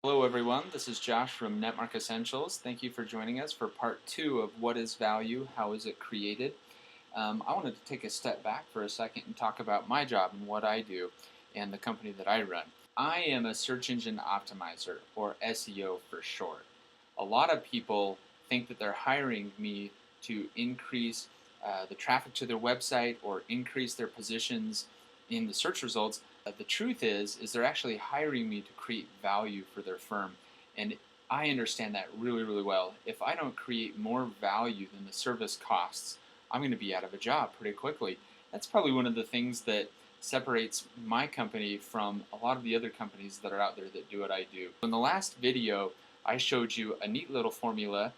Hello everyone, this is Josh from Netmark Essentials. Thank you for joining us for part 2 of What is Value? How is it created? I wanted to take a step back for a second and talk about my job and what I do and the company that I run. I am a search engine optimizer, or SEO for short. A lot of people think that they're hiring me to increase the traffic to their website or increase their positions in the search results. The truth is they're actually hiring me to create value for their firm, and I understand that really, really well. If I don't create more value than the service costs, I'm going to be out of a job pretty quickly. That's probably one of the things that separates my company from a lot of the other companies that are out there that do what I do. In the last video, I showed you a neat little formula.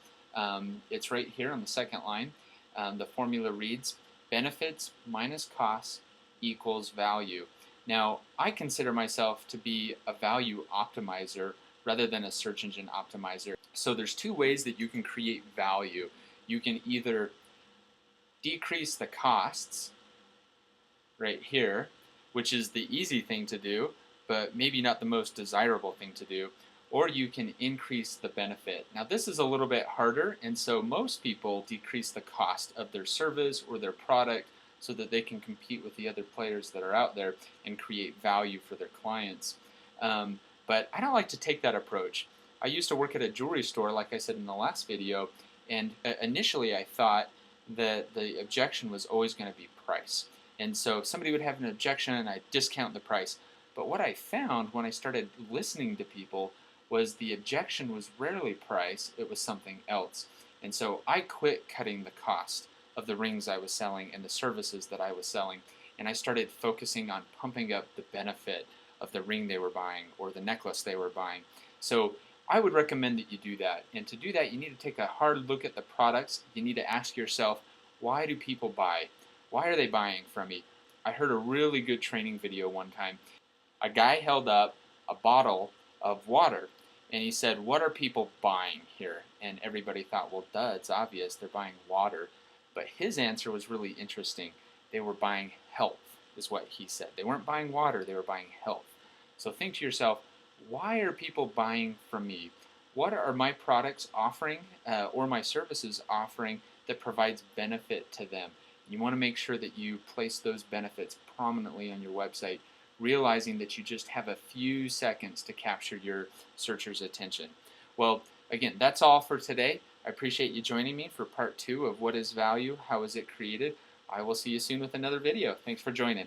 It's right here on the second line. The formula reads, benefits minus costs equals value. Now, I consider myself to be a value optimizer rather than a search engine optimizer. So there's two ways that you can create value. You can either decrease the costs right here, which is the easy thing to do, but maybe not the most desirable thing to do, or you can increase the benefit. Now this is a little bit harder, and so most people decrease the cost of their service or their product so that they can compete with the other players that are out there and create value for their clients. But I don't like to take that approach. I used to work at a jewelry store, like I said in the last video, and initially I thought that the objection was always going to be price. And so if somebody would have an objection and I'd discount the price. But what I found when I started listening to people was the objection was rarely price, it was something else. And so I quit cutting the cost of the rings I was selling and the services that I was selling, and I started focusing on pumping up the benefit of the ring they were buying or the necklace they were buying. So I would recommend that you do that. And to do that, you need to take a hard look at the products. You need to ask yourself, why do people buy? Why are they buying from me? I heard a really good training video one time. A guy held up a bottle of water and he said, what are people buying here? And everybody thought, well, duh, it's obvious, they're buying water. But his answer was really interesting. They were buying health, is what he said. They weren't buying water, they were buying health. So think to yourself, why are people buying from me? What are my products offering or my services offering that provides benefit to them? You want to make sure that you place those benefits prominently on your website, realizing that you just have a few seconds to capture your searcher's attention. Well, again, that's all for today. I appreciate you joining me for part 2 of What is Value? How is it created? I will see you soon with another video. Thanks for joining.